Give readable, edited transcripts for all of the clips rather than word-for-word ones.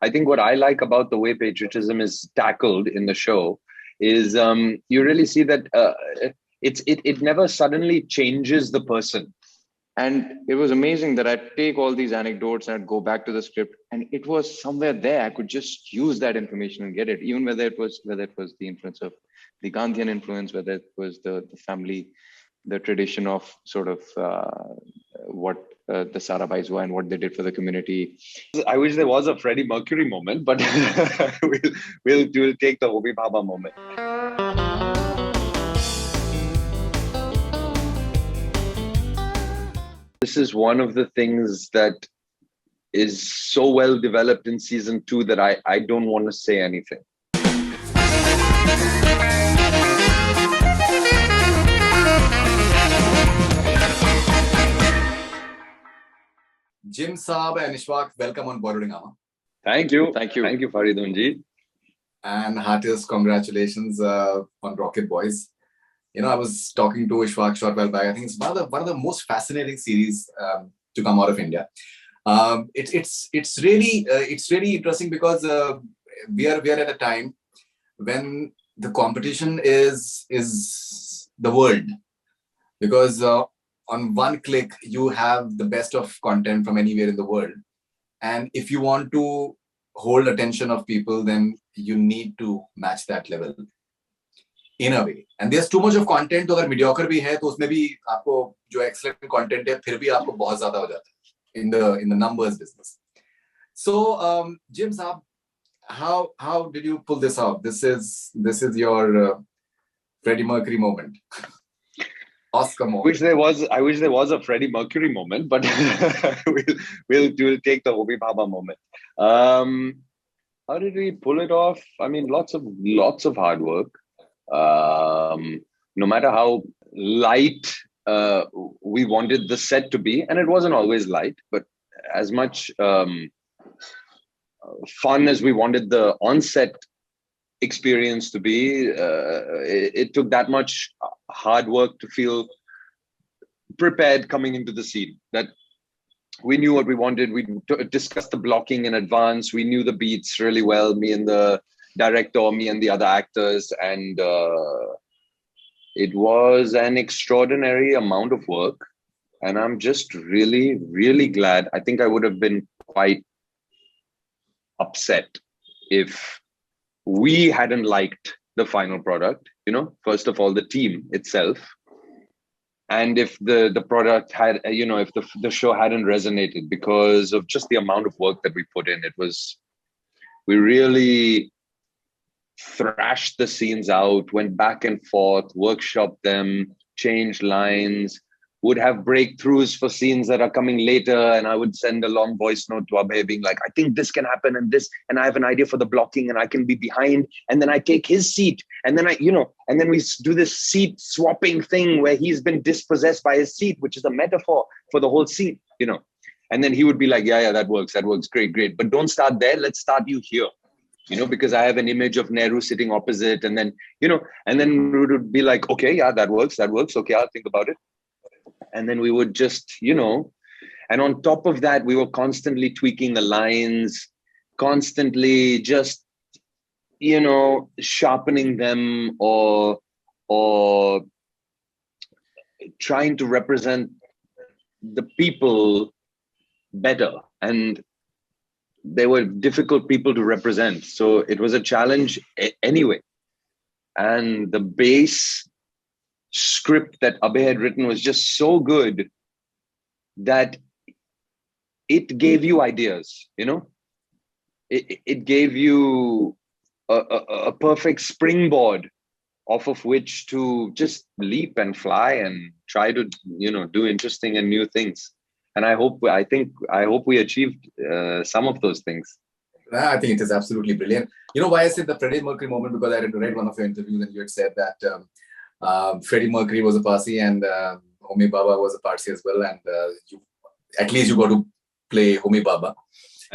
I think what I like about the way patriotism is tackled in the show is you really see that it never suddenly changes the person. And it was amazing that I'd take all these anecdotes and I'd go back to the script, and it was somewhere there. I could just use that information and get it, even whether it was the influence of the Gandhian influence, whether it was the family, the tradition of sort of what the Sarabhais were and what they did for the community. I wish there was a Freddie Mercury moment, but we'll take the Homi Bhabha moment. This is one of the things that is so well developed in season 2 that I don't want to say anything. Jim Sarbh and Ishwak, welcome on Bollywood Hungama. Thank you. Thank you. Thank you, Faridoon ji. And heartiest congratulations on Rocket Boys. You know, I was talking to Ishwak short while back. I think it's one of the most fascinating series to come out of India. It's really interesting because we are at a time when the competition is the world, because on one click you have the best of content from anywhere in the world, and if you want to hold attention of people, then you need to match that level in a way. And there's too much of content, तो अगर mediocre भी है तो उसमें भी आपको जो excellent content है फिर भी आपको बहुत ज़्यादा हो जाता है in the numbers business. So Jim Saab, how did you pull this off? This is your Freddie Mercury moment. Oscar moment. I wish there was a Freddie Mercury moment, but we'll take the Homi Bhabha moment. How did we pull it off? I mean, lots of hard work. No matter how light we wanted the set to be, and it wasn't always light, but as much fun as we wanted the on-set experience to be, it took that much hard work to feel prepared coming into the scene, that we knew what we wanted. We discussed the blocking in advance. We knew the beats really well, me and the director, me and the other actors, and it was an extraordinary amount of work, and I'm just really, really glad. I think I would have been quite upset if we hadn't liked the final product, first of all, the team itself. And if the product had, if the show hadn't resonated because of just the amount of work that we put in. We really thrashed the scenes out, went back and forth, workshopped them, changed lines, would have breakthroughs for scenes that are coming later. And I would send a long voice note to Abhay being like, I think this can happen and this, and I have an idea for the blocking and I can be behind. And then I take his seat. And then and then we do this seat swapping thing where he's been dispossessed by his seat, which is a metaphor for the whole seat, And then he would be like, yeah, that works. Great. But don't start there. Let's start you here. Because I have an image of Nehru sitting opposite, and then, and then we would be like, okay, yeah, that works. Okay, I'll think about it. And then we would just, and on top of that, we were constantly tweaking the lines, constantly just, sharpening them or trying to represent the people better. And they were difficult people to represent. So it was a challenge anyway. And the base script that Abhay had written was just so good that it gave you ideas, it gave you a perfect springboard off of which to just leap and fly and try to, do interesting and new things. And I hope we achieved some of those things. I think it is absolutely brilliant. You know why I said the Freddie Mercury moment? Because I read one of your interviews and you had said that Freddie Mercury was a Parsi and Homi Bhabha was a Parsi as well. And at least you got to play Homi Bhabha.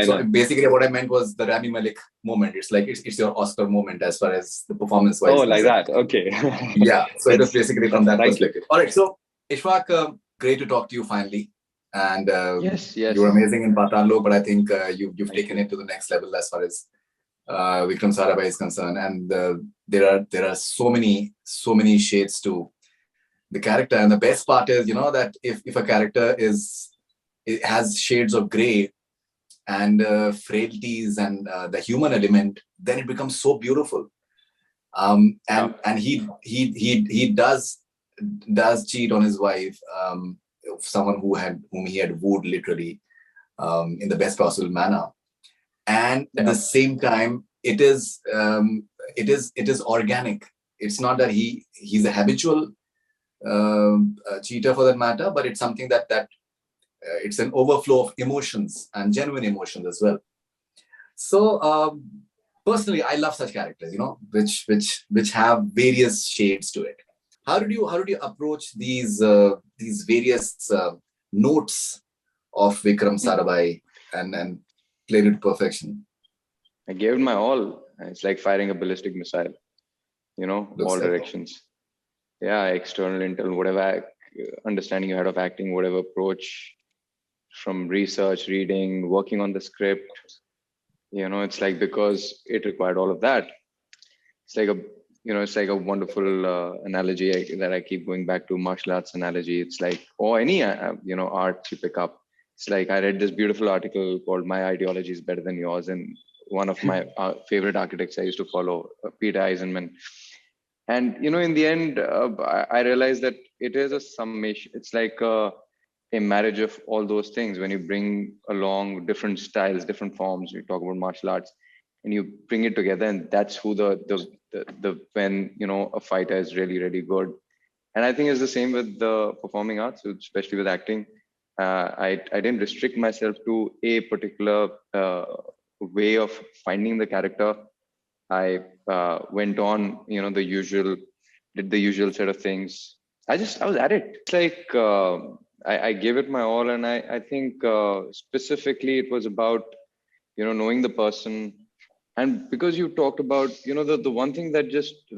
So basically what I meant was the Rami Malek moment. It's like, it's your Oscar moment as far as the performance-wise. Oh, like that. Okay. Yeah. So it was basically from that perspective. All right. So Ishwak, great to talk to you finally. and Yes, you're yes. amazing in Patalo, but I think you've Thank taken you. it to the next level as far as Vikram Sarabhai is concerned, and there are so many shades to the character, and the best part is, that if a character it has shades of gray and frailties and the human element, then it becomes so beautiful. Yeah. And he does cheat on his wife, someone whom he had wooed literally, in the best possible manner. And at the Yeah. same time, it is organic. It's not that he's a habitual cheater for that matter, but it's something that it's an overflow of emotions and genuine emotions as well. So personally, I love such characters, which have various shades to it. How did you approach these various notes of Vikram Sarabhai and played it to perfection? I gave it my all. It's like firing a ballistic missile, Looks all like it. directions. Yeah, external, internal, whatever understanding you had of acting, whatever approach, from research, reading, working on the script. It's like, because it required all of that. It's like a wonderful analogy that I keep going back to, martial arts analogy. It's like, or any art you pick up. It's like, I read this beautiful article called "My Ideology is Better Than Yours," and one of my favorite architects I used to follow, Peter Eisenman. And in the end, I realized that it is a summation. It's like a marriage of all those things. When you bring along different styles, different forms, you talk about martial arts, and you bring it together, and that's who the when a fighter is really really good. And I think it's the same with the performing arts, especially with acting. I didn't restrict myself to a particular way of finding the character. I went on, did the usual set of things. I was at it. It's like, I gave it my all, and I think specifically it was about knowing the person. And because you talked about, the one thing that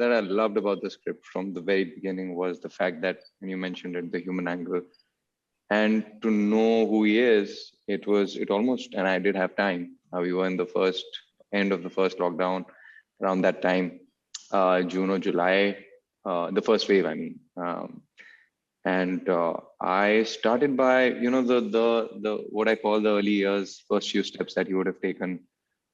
I loved about the script from the very beginning was the fact that, when you mentioned it, the human angle, and to know who he is, it almost, and I did have time. We were in the end of the first lockdown around that time, June or July, the first wave, I mean. And I started by, the what I call the early years, first few steps that he would have taken,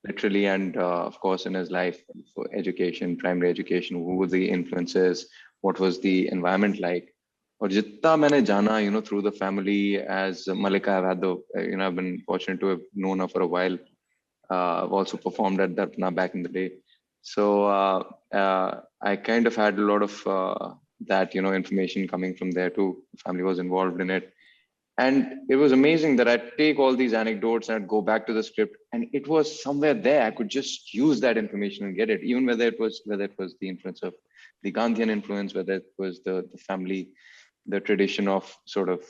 literally, and of course in his life, for education, primary education, who were the influences, what was the environment like. Or जितना मैंने जाना, through the family, as Malika, I've been fortunate to have known her for a while. I've also performed at Darpana back in the day. So I kind of had a lot of that, information coming from there too. Family was involved in it. And it was amazing that I'd take all these anecdotes and I'd go back to the script, and it was somewhere there. I could just use that information and get it, even whether it was the influence of the Gandhian influence, whether it was the family, the tradition of sort of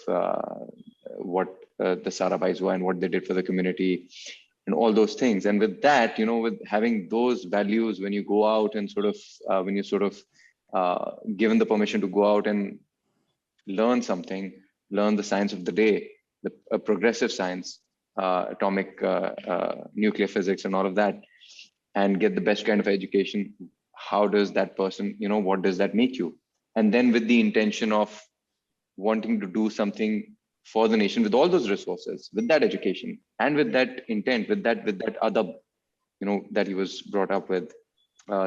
what the Sarabhais were and what they did for the community, and all those things. And with that, with having those values, when you go out and when you given the permission to go out and learn something, learn the science of the day, the progressive science, atomic nuclear physics and all of that, and get the best kind of education. How does that person, what does that make you? And then with the intention of wanting to do something for the nation, with all those resources, with that education, and with that intent, with that other, that he was brought up with,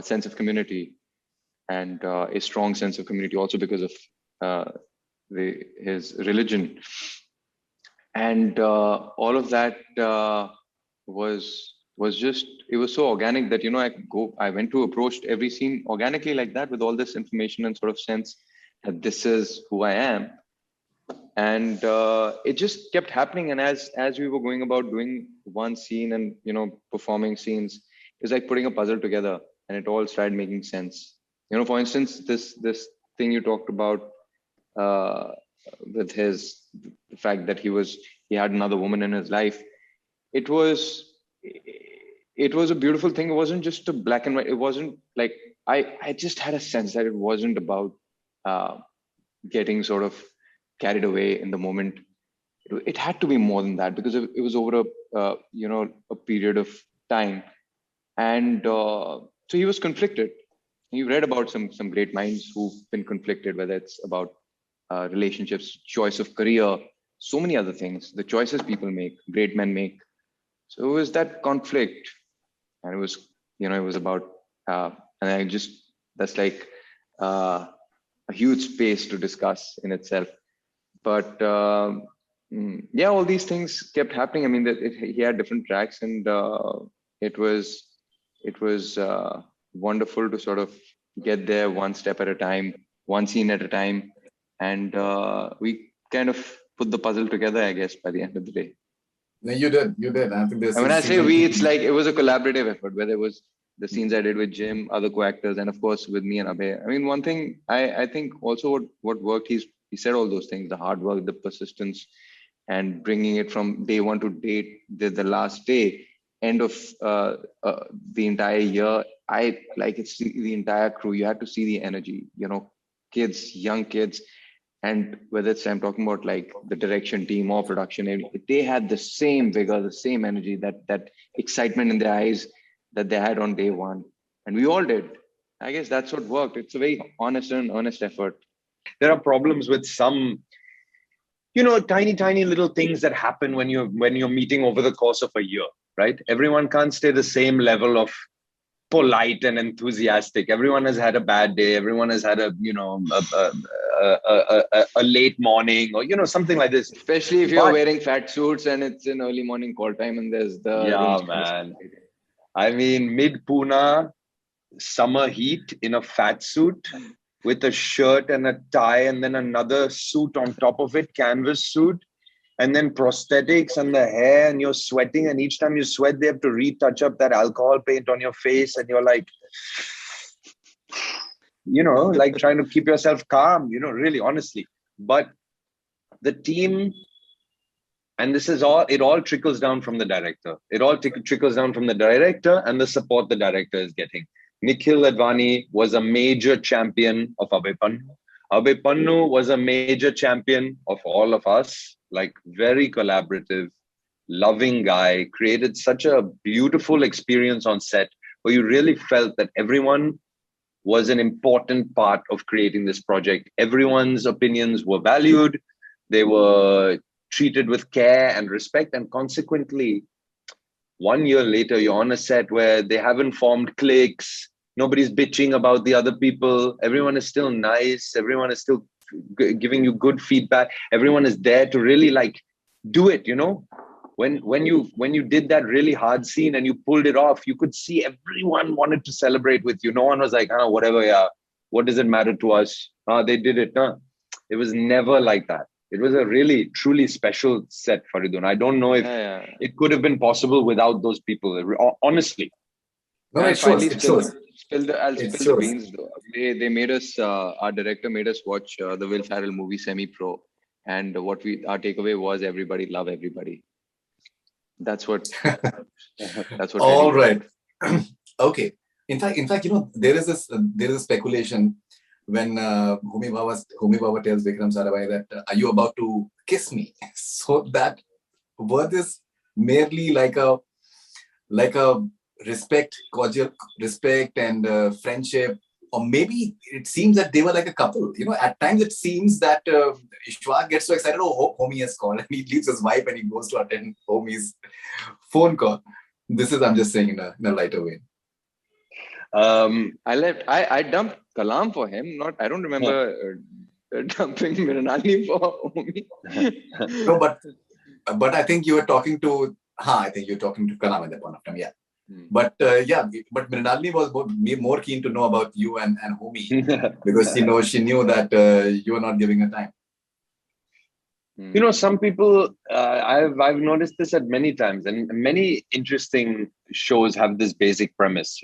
sense of community, and a strong sense of community also because of his religion. And all of that was just, it was so organic that I went to approach every scene organically like that, with all this information and sort of sense that this is who I am. And it just kept happening. And as we were going about doing one scene and performing scenes, it's like putting a puzzle together, and it all started making sense. For instance, this thing you talked about, uh, with the fact that he had another woman in his life. It was it was a beautiful thing. It wasn't just a black and white. It wasn't like, I just had a sense that it wasn't about uh, getting sort of carried away in the moment. it had to be more than that, because it was over a period of time. And so he was conflicted. You read about some great minds who've been conflicted, whether it's about relationships, choice of career, so many other things, the choices people make, great men make. So it was that conflict, and it was about, and I just, that's like a huge space to discuss in itself. But yeah, all these things kept happening. I mean, he had different tracks, and it was wonderful to sort of get there one step at a time, one scene at a time, and we kind of put the puzzle together, I guess, by the end of the day. No, you did. I think this. And when I say we, it's like it was a collaborative effort, where there was the scenes I did with Jim, other co-actors, and of course with me and Abhay. I mean, one thing I think also what worked, he said all those things: the hard work, the persistence, and bringing it from day one to the last day, end of the entire year. It's the entire crew. You had to see the energy, kids, young kids. And whether it's, I'm talking about like the direction team or production, they had the same vigor, the same energy, that excitement in their eyes that they had on day one. And we all did. I guess that's what worked. It's a very honest and earnest effort. There are problems with some, tiny little things that happen when you're meeting over the course of a year, right? Everyone can't stay the same level of polite and enthusiastic. Everyone has had a bad day. Everyone has had a late morning, or something like this. Especially if you're wearing fat suits and it's an early morning call time and there's the man. I mean, mid Pune, summer heat, in a fat suit with a shirt and a tie, and then another suit on top of it, canvas suit, and then prosthetics and the hair, and you're sweating, and each time you sweat they have to retouch up that alcohol paint on your face, and you're like, like trying to keep yourself calm, really, honestly. But the team, and it all trickles down from the director. It all trickles down from the director and the support the director is getting. Nikhil Advani was a major champion of Abhay Pannu. Abhay Pannu was a major champion of all of us, like very collaborative, loving guy, created such a beautiful experience on set where you really felt that everyone was an important part of creating this project. Everyone's opinions were valued. They were treated with care and respect. And consequently, 1 year later, you're on a set where they haven't formed cliques. Nobody's bitching about the other people. Everyone is still nice. Everyone is still giving you good feedback. Everyone is there to really do it, When you did that really hard scene and you pulled it off, you could see everyone wanted to celebrate with you. No one was like, whatever, yeah, what does it matter to us? They did it. It was never like that. It was a really, truly special set, Faridoon. I don't know if it could have been possible without those people, honestly. No, it shows. It shows. I'll spill the beans though. They made us, our director made us watch the Will Ferrell movie Semi-Pro. And our takeaway was everybody love everybody. That's what. All right. Okay. In fact, there is a speculation when Homi Bhabha tells Vikram Sarabhai that are you about to kiss me? So that word is merely like a cordial respect and friendship, or maybe it seems that they were like a couple. At times it seems that Ishwak gets so excited, Homi has called, and he leaves his wife and he goes to attend Homi's phone call. I'm just saying in a lighter way. I dumped Kalam for him. I don't remember dumping Mrinalini for Homi. No, but I think you were talking to Kalam at that point of time, yeah. But but Mrinalini was more keen to know about you and Homi because she knew that you were not giving her time. Some people, I've noticed this at many times, and many interesting shows have this basic premise,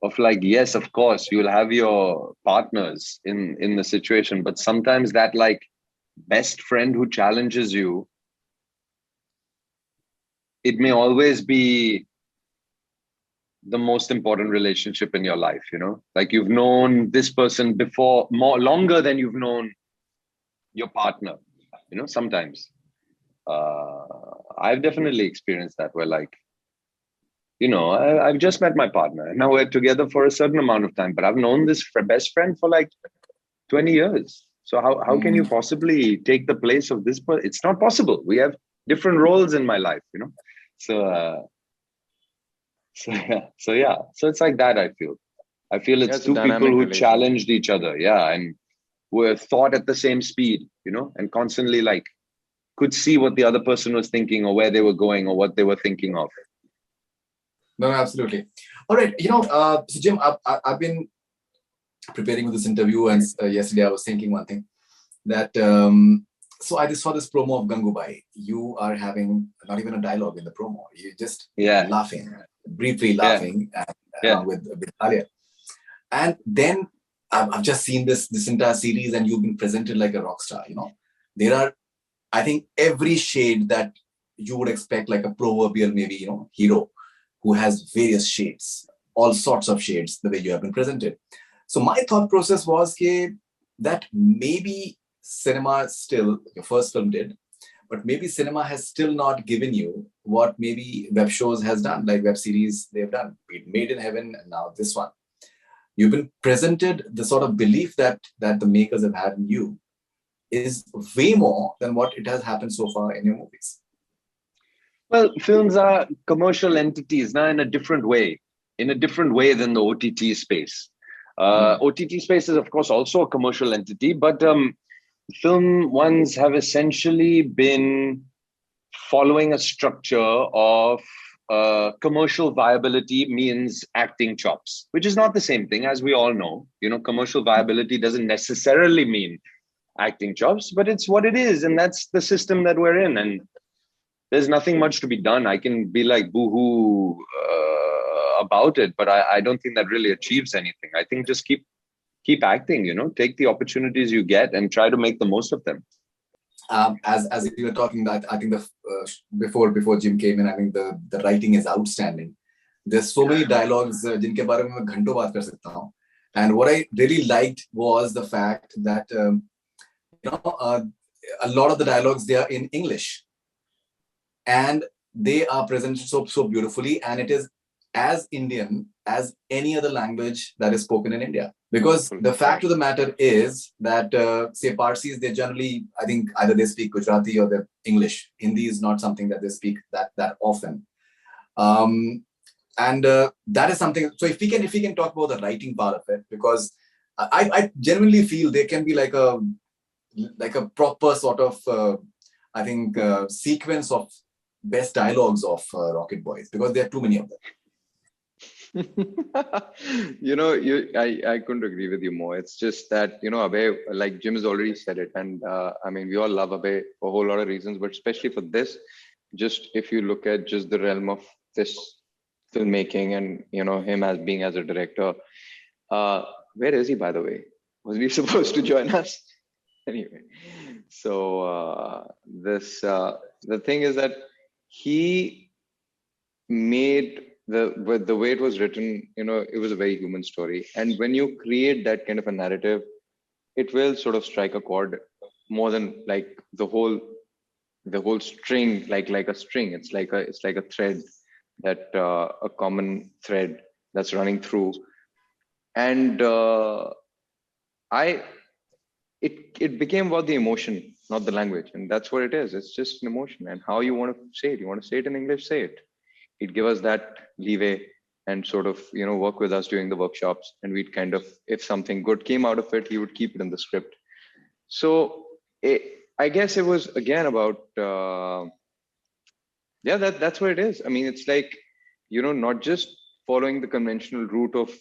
of yes, of course, you'll have your partners in the situation, but sometimes that best friend who challenges you, it may always be the most important relationship in your life, you've known this person before longer than you've known your partner. sometimes. I've definitely experienced that where like, I've just met my partner and now we're together for a certain amount of time, but I've known this best friend for like 20 years. So how can you possibly take the place of this person? It's not possible. We have different roles in my life. So, so yeah. So it's like that, I feel it's it's a two people dynamic who relationship. challenged each other. Yeah. And were thought at the same speed, and constantly like could see what the other person was thinking or where they were going or what they were thinking of. No, absolutely. All right. So Jim, I've been preparing for this interview, and yesterday I was thinking one thing that so I just saw this promo of Gangubai. You are having not even a dialogue in the promo. You're just laughing, briefly laughing, along with Alia. And then I've just seen this entire series, and you've been presented like a rock star. There are, I think, every shade that you would expect, like a proverbial maybe hero who has various shades, all sorts of shades, the way you have been presented. So my thought process was that maybe cinema still, your first film did, but maybe cinema has still not given you what maybe web shows has done, like web series they've done, Made in Heaven, and now this one. You've been presented the sort of belief that the makers have had in you is way more than what it has happened so far in your movies. Well, films are commercial entities now in a different way than the OTT space. OTT space is, of course, also a commercial entity, but film ones have essentially been following a structure of commercial viability means acting chops, which is not the same thing, as we all know. Commercial viability doesn't necessarily mean acting chops, but it's what it is, and that's the system that we're in. And there's nothing much to be done. I can be like boohoo about it, but I don't think that really achieves anything. I think just keep acting. Take the opportunities you get and try to make the most of them. As you were talking, that I think before Jim came in, I think the writing is outstanding. There's so many dialogues जिनके बारे में मैं घंटों बात कर सकता हूँ. And what I really liked was the fact that a lot of the dialogues, they are in English, and they are presented so beautifully, and it is as Indian as any other language that is spoken in India. Because the fact of the matter is that, say, Parsis, they generally, I think, either they speak Gujarati or they're English. Hindi is not something that they speak that often. And that is something. So if we can talk about the writing part of it, because I genuinely feel there can be like a proper sort of, I think, sequence of best dialogues of Rocket Boys, because there are too many of them. I couldn't agree with you more. It's just that, Abhay, like Jim has already said it. And I mean, we all love Abhay for a whole lot of reasons, but especially for this, just if you look at just the realm of this filmmaking and, him as a director, where is he, by the way? Was he supposed to join us? Anyway, so the thing is that he made the way it was written, it was a very human story. And when you create that kind of a narrative, it will sort of strike a chord more than like the whole string, like a string. It's like a thread, that a common thread that's running through. And it became about the emotion, not the language. And that's what it is. It's just an emotion, and how you want to say it. You want to say it in English, say it. He'd give us that leeway and sort of, work with us during the workshops. And we'd kind of, if something good came out of it, he would keep it in the script. So I guess it was again about, that's what it is. I mean, it's like, not just following the conventional route of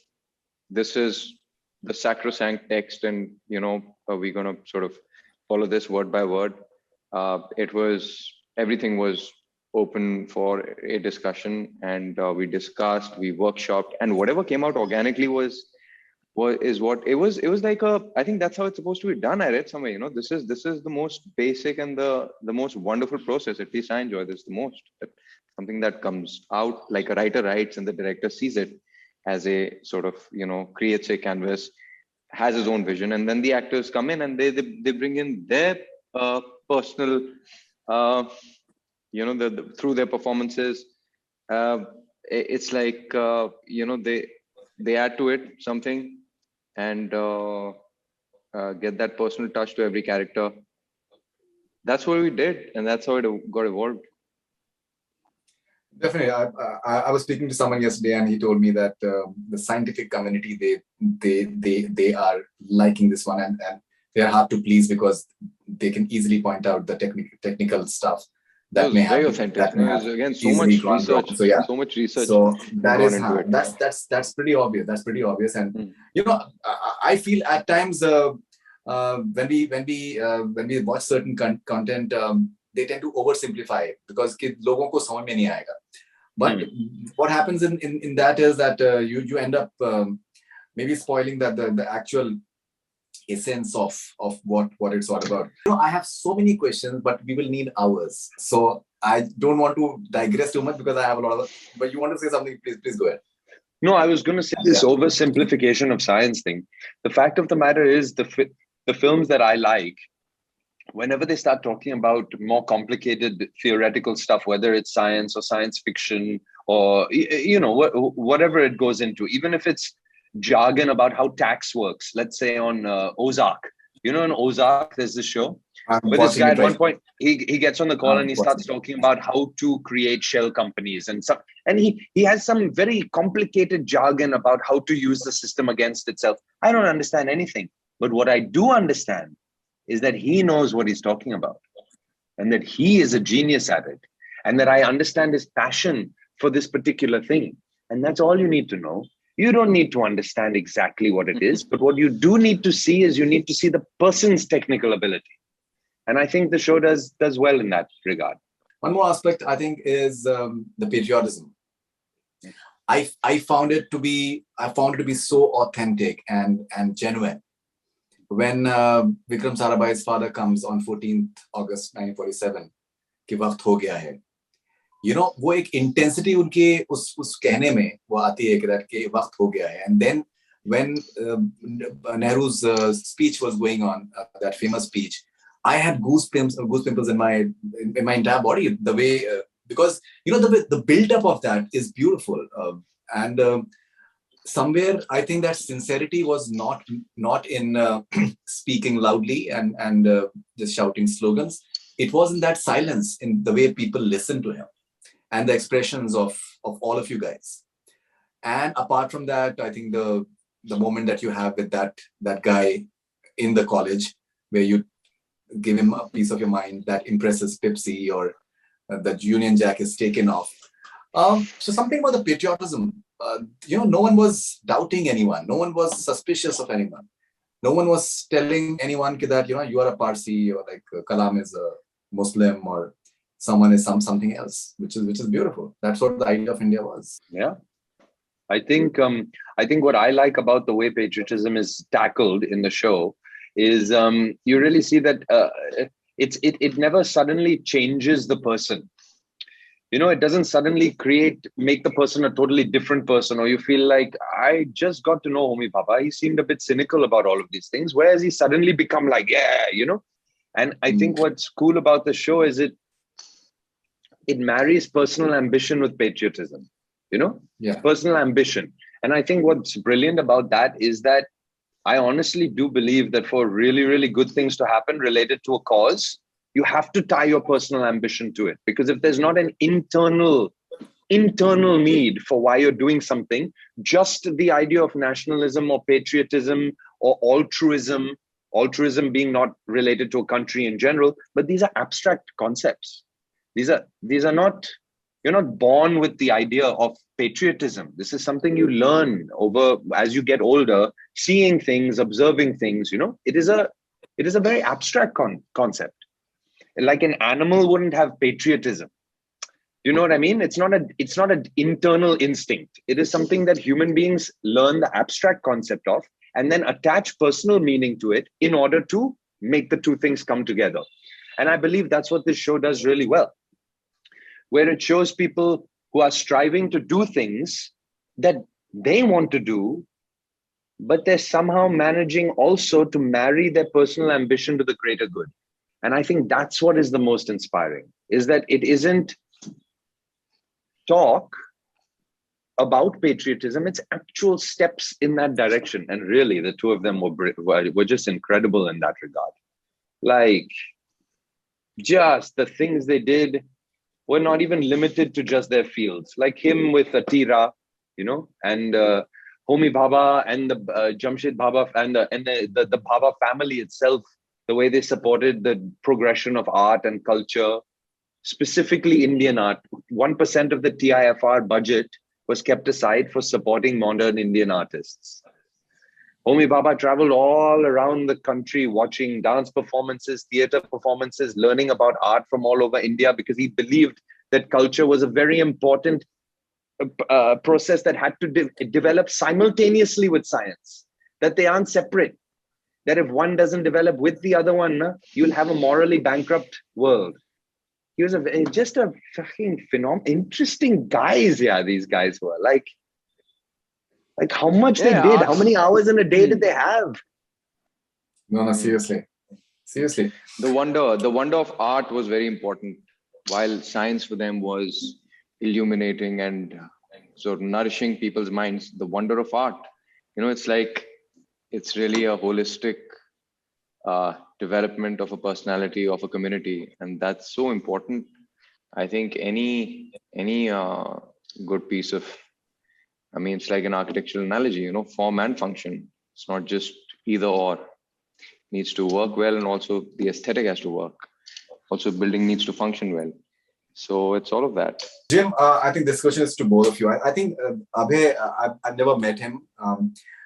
this is the sacrosanct text and, we're going to sort of follow this word by word. Everything was open for a discussion, and we discussed, we workshopped, and whatever came out organically was what it was. It was like I think that's how it's supposed to be done. I read somewhere, this is the most basic and the most wonderful process. At least I enjoy this the most. Something that comes out like a writer writes and the director sees it as a sort of, creates a canvas, has his own vision, and then the actors come in and they bring in their personal, through their performances. It's like, they add to it something and get that personal touch to every character. That's what we did, and that's how it got evolved. Definitely. I was speaking to someone yesterday, and he told me that the scientific community they are liking this one, and they are hard to please because they can easily point out the technical stuff that may very have authentic. that may have Again, so easily much gone research. wrong. So yeah, so much research. So that is into it. that's pretty obvious. That's pretty obvious, and I feel at times when we watch certain content, they tend to oversimplify it because लोगों को समझ में नहीं आएगा. But what happens in that is that you end up maybe spoiling the actual essence of what it's all about. I have so many questions, but we will need hours. So I don't want to digress too much because I have a lot of. But you want to say something? Please go ahead. No, I was going to say this oversimplification of science thing. The fact of the matter is the films that I like, whenever they start talking about more complicated theoretical stuff, whether it's science or science fiction or, whatever it goes into, even if it's jargon about how tax works, let's say on Ozark. In Ozark, there's this show where this guy at one point, he gets on the call and he starts talking about how to create shell companies and stuff. And he has some very complicated jargon about how to use the system against itself. I don't understand anything. But what I do understand is that he knows what he's talking about and that he is a genius at it and that I understand his passion for this particular thing. And that's all you need to know. You don't need to understand exactly what it is, but what you do need to see is you need to see the person's technical ability. And I think the show does well in that regard. One more aspect, I think, is the patriotism. I found it to be so authentic and genuine. When Vikram Sarabhai's father comes on 14th August 1947, कि वक्त हो गया है, वो एक intensity उनके उस कहने में वो आती है कि वक्त हो गया है. And then when Nehru's speech was going on, that famous speech, I had goosebumps in my entire body. The way because the build up of that is beautiful, and somewhere I think that sincerity was not in speaking loudly and just shouting slogans. It was in that silence, in the way people listened to him and the expressions of all of you guys. And apart from that, I think the moment that you have with that guy in the college, where you give him a piece of your mind that impresses Pepsi, or the Union Jack is taken off. So something about the patriotism. No one was doubting anyone. No one was suspicious of anyone. No one was telling anyone that you are a Parsi, or like Kalam is a Muslim, or someone is something else, which is beautiful. That's what the idea of India was. Yeah, I think what I like about the way patriotism is tackled in the show is you really see that it never suddenly changes the person. It doesn't suddenly make the person a totally different person, or you feel like, I just got to know Homi Bhabha. He seemed a bit cynical about all of these things. Where has he suddenly become like, And I think what's cool about the show is it marries personal ambition with patriotism, personal ambition. And I think what's brilliant about that is that I honestly do believe that for really, really good things to happen related to a cause, you have to tie your personal ambition to it. Because if there's not an internal need for why you're doing something, just the idea of nationalism or patriotism or altruism being not related to a country in general, but these are abstract concepts. These are not, you're not born with the idea of patriotism. This is something you learn over as you get older, seeing things, observing things. It is a very abstract concept. Like an animal wouldn't have patriotism. You know what I mean? It's not an internal instinct. It is something that human beings learn the abstract concept of and then attach personal meaning to it in order to make the two things come together. And I believe that's what this show does really well, where it shows people who are striving to do things that they want to do, but they're somehow managing also to marry their personal ambition to the greater good. And I think that's what is the most inspiring, is that it isn't talk about patriotism, it's actual steps in that direction. And really, the two of them were just incredible in that regard. Like, just the things they did were not even limited to just their fields. Like him with Atira, and Homi Bhabha and the Jamshid Bhabha and the Bhabha family itself, the way they supported the progression of art and culture, specifically Indian art. 1% of the TIFR budget was kept aside for supporting modern Indian artists. Homi Bhabha traveled all around the country watching dance performances, theater performances, learning about art from all over India, because he believed that culture was a very important process that had to develop simultaneously with science, that they aren't separate, that if one doesn't develop with the other one, you'll have a morally bankrupt world. He was just a fucking interesting guys. Yeah, these guys were like how much they did, how many hours in a day did they have? No, seriously. The wonder of art was very important, while science for them was illuminating and sort of nourishing people's minds. The wonder of art, it's like, it's really a holistic development of a personality, of a community, and that's so important. I think any good piece of, it's like an architectural analogy, form and function. It's not just either or. It needs to work well, and also the aesthetic has to work. Also, building needs to function well. So it's all of that. Jim, I think this question is to both of you. I think Abhay, I've never met him,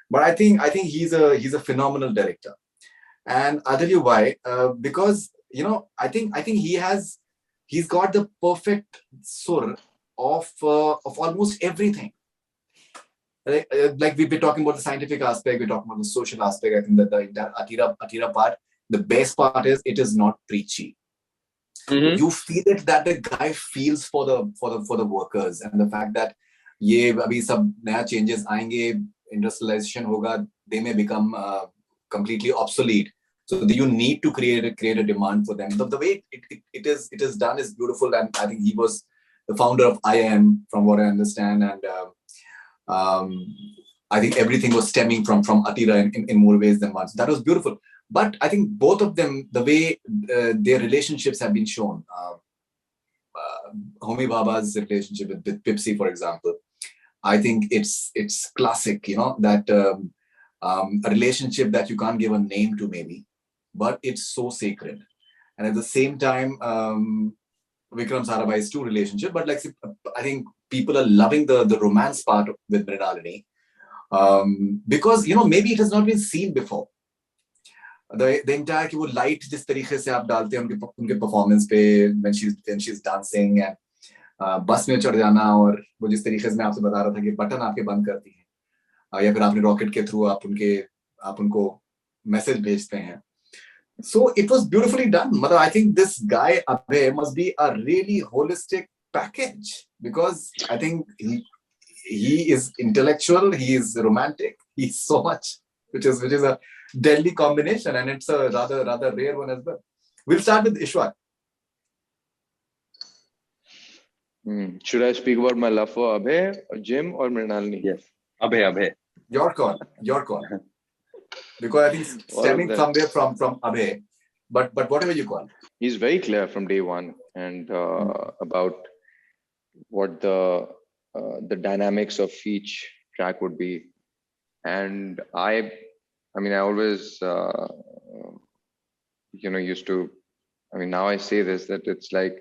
but I think he's a phenomenal director, and I'll tell you why. Because I think he's got the perfect sur of almost everything. Like we've been talking about the scientific aspect, we're talking about the social aspect. I think that the entire Atira part, the best part is it is not preachy. Mm-hmm. You feel it that the guy feels for the workers, and the fact that ये अभी सब नया changes आएंगे, industrialization होगा, they may become completely obsolete. So you need to create a demand for them. The way it is done is beautiful, and I think he was the founder of IIM, from what I understand, and I think everything was stemming from Atira in more ways than one. So that was beautiful. But I think both of them, the way their relationships have been shown, Homi Bhabha's relationship with Pipsy, for example, I think it's classic, that a relationship that you can't give a name to maybe, but it's so sacred. And at the same time, Vikram Sarabhai's two relationship, but like I think people are loving the romance part with Mrinalini, because maybe it has not been seen before. The entire कि वो light जिस तरीके से आप डालते हैं उनके performance पे when she's dancing and बस में चढ़ जाना, और वो जिस तरीके से मैं आपसे बता रहा था कि बटन आपके बंद करती हैं या फिर आपने रॉकेट के थ्रू आप उनको मैसेज भेजते हैं. So it was beautifully done. I think this guy Abhay must be a really holistic package, because I think he is intellectual, he is romantic, he's so much, which is a deadly combination, and it's a rather rare one as well. We'll start with Ishwak. Should I speak about my love for Abhay, or Jim, or Mrinalini? Yes, Abhay. Your call. Because I think stemming somewhere from Abhay, but whatever you call. He's very clear from day one, and about what the dynamics of each track would be. And I always used to, now I say this, that it's like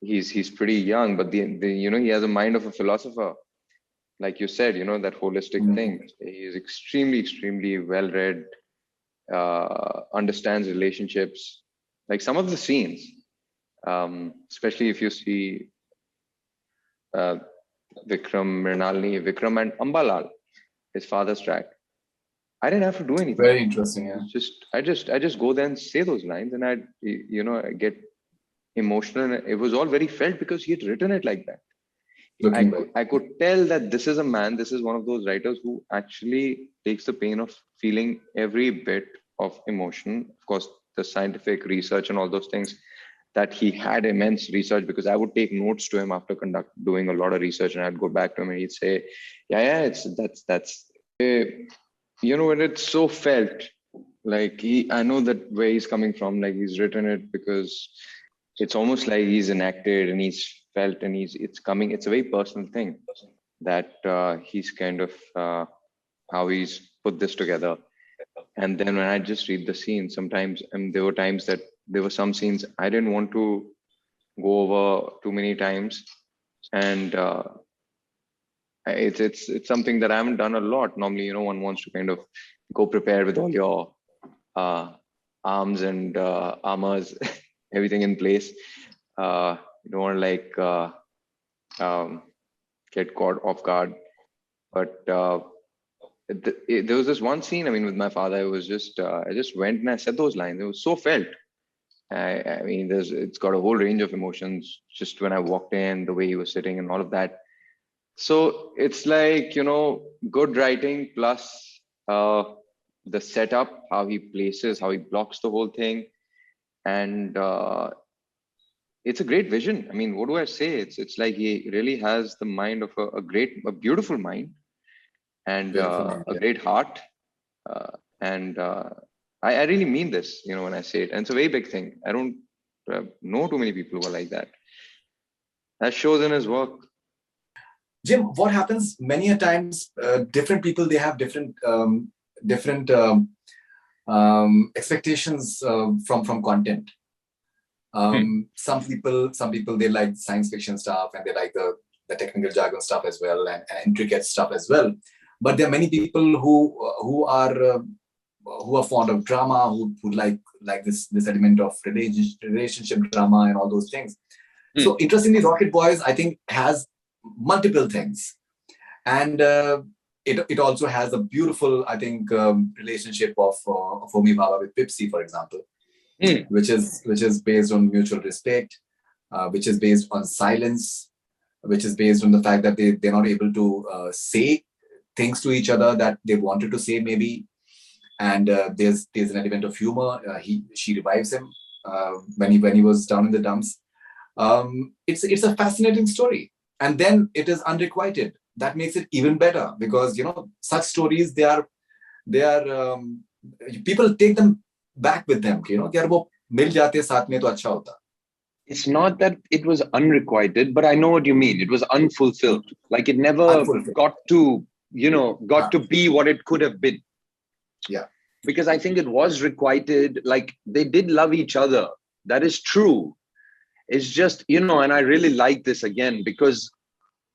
he's pretty young, but he has a mind of a philosopher. Like you said, that holistic thing. He is extremely well read, understands relationships. Like some of the scenes, especially if you see Vikram and Ambalal, his father's track. I didn't have to do anything. Very interesting, yeah. I just go there and say those lines, and I get emotional, and it was all very felt because he had written it like that. I could tell that this is one of those writers who actually takes the pain of feeling every bit of emotion. Of course, the scientific research and all those things, that he had immense research, because I would take notes to him after doing a lot of research, and I'd go back to him and he'd say, yeah, that's and it's so felt. Like I know that where he's coming from, like he's written it because it's almost like he's enacted and he's felt, and it's a very personal thing that he's kind of how he's put this together. And then when I just read the scene, sometimes, and there were times that there were some scenes I didn't want to go over too many times, and it's something that I haven't done a lot. Normally, one wants to kind of go prepared with all your arms and armors, everything in place. You don't want to get caught off guard. But there was this one scene, with my father, it was just, I just went and I said those lines. It was so felt. It's got a whole range of emotions just when I walked in, the way he was sitting and all of that. So it's like, good writing plus the setup, how he places, how he blocks the whole thing. And it's a great vision. What do I say? It's like he really has the mind of a beautiful mind, and a great heart. And I really mean this, when I say it. And it's a very big thing. I don't know too many people who are like that. That shows in his work. Jim, what happens many a times, different people, they have different expectations from content. Some people they like science fiction stuff, and they like the technical jargon stuff as well, and intricate stuff as well. But there are many people who are fond of drama, who like this element of relationship drama and all those things. So interestingly, Rocket Boys, I think, has multiple things, and it also has a beautiful, I think, relationship of Homi Bhabha with Pipsy, for example, which is based on mutual respect, which is based on silence, which is based on the fact that they're not able to say things to each other that they wanted to say, maybe. And there's an element of humor. She revives him when he was down in the dumps. It's a fascinating story, and then it is unrequited. That makes it even better, because such stories, they are people take them back with them. यार वो मिल जाते साथ में तो अच्छा होता. It's not that it was unrequited, but I know what you mean. It was unfulfilled. Like it never got to be what it could have been. Yeah. Because I think it was requited. Like they did love each other. That is true. It's just, and I really like this again, because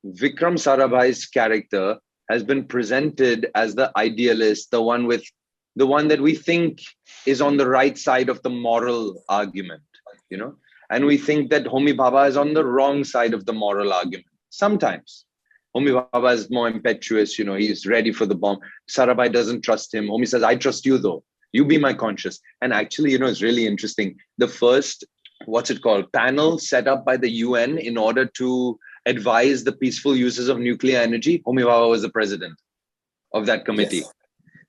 Vikram Sarabhai's character has been presented as the idealist, the one that we think is on the right side of the moral argument, and we think that Homi Bhabha is on the wrong side of the moral argument. Sometimes Homi Bhabha is more impetuous, he's ready for the bomb. Sarabhai doesn't trust him. Homi says, I trust you though. You be my conscience. And actually, it's really interesting. The first, panel set up by the UN in order to advise the peaceful uses of nuclear energy, Homi Bhabha was the president of that committee. Yes.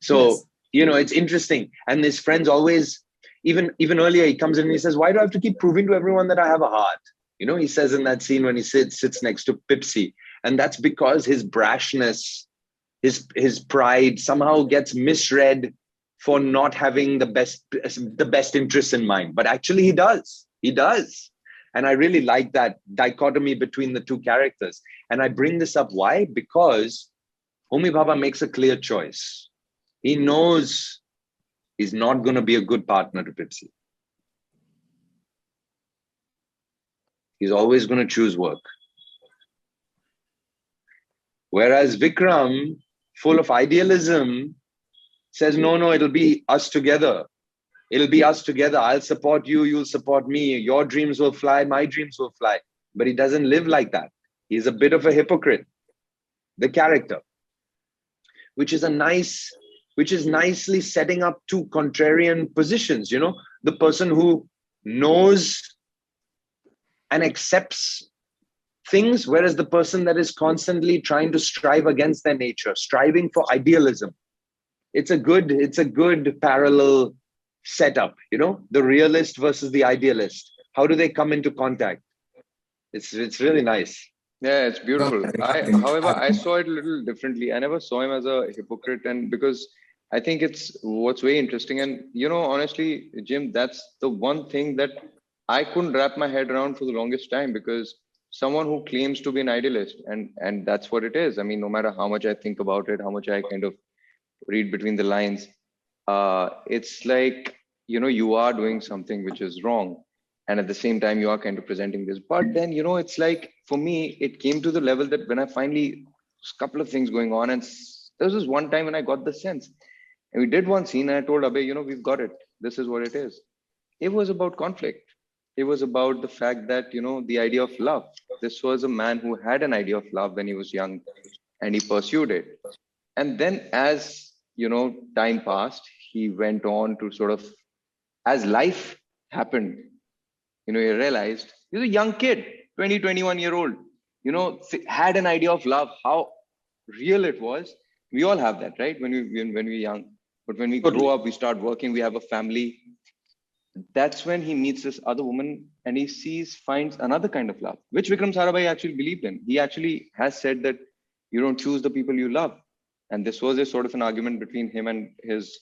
So, yes. It's interesting. And his friends always, even earlier, he comes in and he says, why do I have to keep proving to everyone that I have a heart? He says in that scene when he sits next to Pipsy. And that's because his brashness, his pride somehow gets misread for not having the best interests in mind. But actually he does. He does. And I really like that dichotomy between the two characters. And I bring this up. Why? Because Homi Bhabha makes a clear choice. He knows he's not going to be a good partner to Pipsy. He's always going to choose work. Whereas Vikram, full of idealism, says, no, it'll be us together. It'll be us together. I'll support you. You'll support me. Your dreams will fly. My dreams will fly. But he doesn't live like that. He's a bit of a hypocrite, the character, which is nicely setting up two contrarian positions. The person who knows and accepts things, whereas the person that is constantly trying to strive against their nature, striving for idealism. It's a good parallel setup, you know, the realist versus the idealist. How do they come into contact? It's really nice. Yeah, it's No, beautiful. However, I I think saw it a little differently. I never saw him as a hypocrite, and because I think it's what's very interesting. And honestly, Jim, that's the one thing that I couldn't wrap my head around for the longest time, because someone who claims to be an idealist, and that's what it is. I mean, no matter how much I think about it, how much I kind of read between the lines, it's like, you are doing something which is wrong, and at the same time you are kind of presenting this. But then, it's like, for me, it came to the level that when I finally, a couple of things going on, and there was this one time when I got the sense, and we did one scene, and I told Abe, we've got it, this is what it is. It was about conflict. It was about the fact that, the idea of love. This was a man who had an idea of love when he was young, and he pursued it. And then, as time passed, he went on to sort of, as life happened, he realized he's a young kid, 20, 21-year old, had an idea of love, how real it was. We all have that, right? When we're young. But when we grow Totally. up, we start working, we have a family. That's when he meets this other woman, and he finds another kind of love, which Vikram Sarabhai actually believed in. He actually has said that you don't choose the people you love. And this was a sort of an argument between him and his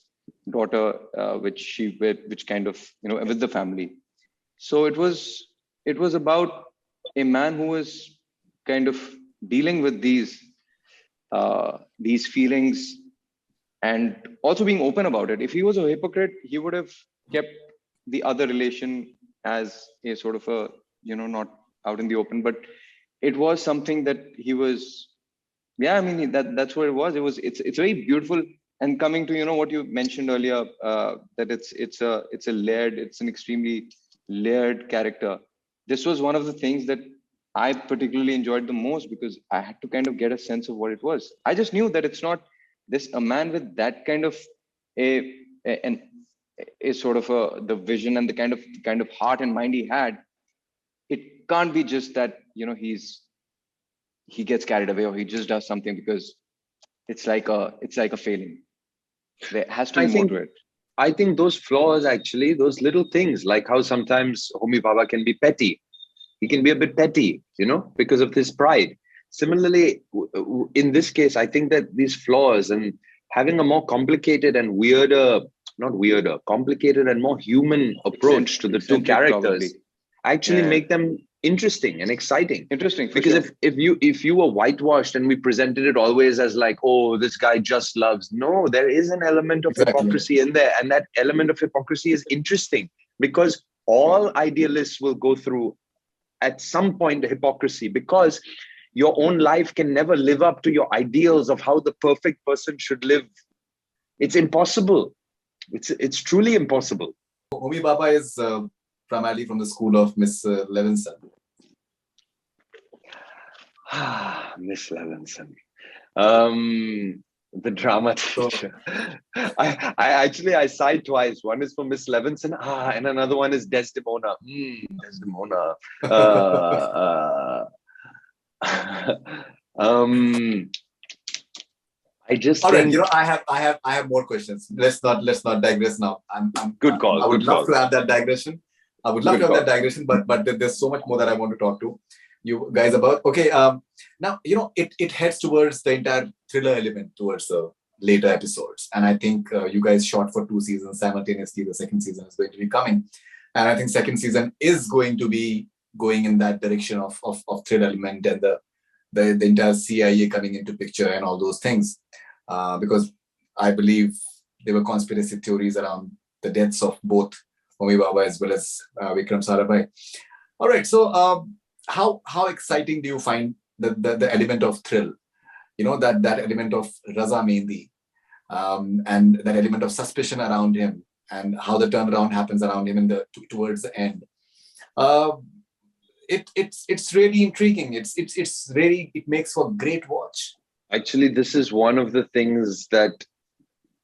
daughter, which kind of, with the family. So it was about a man who was kind of dealing with these feelings, and also being open about it. If he was a hypocrite, he would have kept the other relation as a sort of a, not out in the open. But it was something that he was, yeah, I mean, that's what it was. It's very beautiful. And coming to, what you mentioned earlier, that it's a layered, it's an extremely layered character. This was one of the things that I particularly enjoyed the most, because I had to kind of get a sense of what it was. I just knew that it's not this a man with that kind of an a sort of the vision and the kind of heart and mind he had. It can't be just that, he gets carried away, or he just does something because it's like a failing. There has to I be more think to it. I think those flaws, actually, those little things, like how sometimes Homi Bhabha can be petty. He can be a bit petty, because of his pride. Similarly, in this case, I think that these flaws and having a more complicated and complicated and more human approach to the two Eccentric, probably. characters actually Yeah. make them interesting and exciting. Interesting, for Because sure. if you were whitewashed and we presented it always as like, oh, this guy just loves, no, there is an element of exactly. hypocrisy in there, and that element of hypocrisy is interesting, because all idealists will go through at some point hypocrisy, because your own life can never live up to your ideals of how the perfect person should live. It's impossible. It's truly impossible. Homi Baba is primarily from the school of Miss Levinson. Miss Levinson. The drama teacher. I sighed twice. One is for Miss Levinson, and another one is Desdemona. Desdemona. I just All right, think. I have more questions. Let's not digress now. Good call. I would Good love call. to have that digression. I would love Good to have call. that digression, but there's so much more that I want to talk to you guys about. Okay, now it heads towards the entire thriller element towards the later episodes, and I think you guys shot for 2 seasons simultaneously. The second season is going to be coming, and I think second season is going to be going in that direction of thriller element and the entire CIA coming into picture and all those things, because I believe there were conspiracy theories around the deaths of both Homi Bhabha as well as Vikram Sarabhai. All right, so how exciting do you find the element of thrill? That element of Raza Mehndi, and that element of suspicion around him, and how the turnaround happens around him towards the end. It's really intriguing. It makes for great watch. Actually, this is one of the things that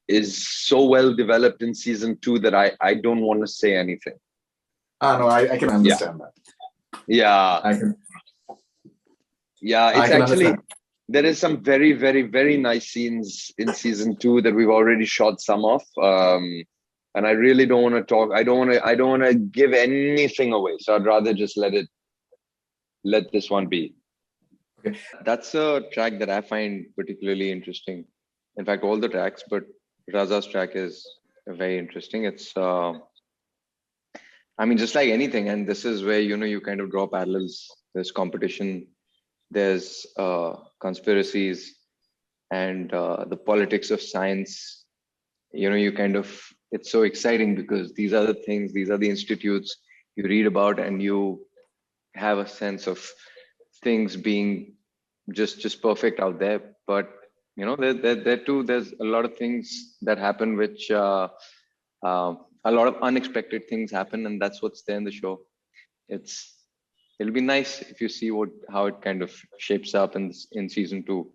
is so well developed in season 2 that I don't want to say anything. No, I can understand that. Yeah. I can. Yeah, I it's can actually, understand. there is some very, very, very nice scenes in season 2 that we've already shot some of. And I really don't want to talk. I don't want to give anything away. So I'd rather just let this one be. Okay. That's a track that I find particularly interesting. In fact, all the tracks, but Raza's track is very interesting. It's, I mean, just like anything, and this is where, you kind of draw parallels. There's competition, there's conspiracies, and the politics of science. You kind of, it's so exciting because these are the things, these are the institutes you read about, and you have a sense of things being just perfect out there. But there too, there's a lot of things that happen which a lot of unexpected things happen, and that's what's there in the show. It'll be nice if you see how it kind of shapes up in season 2.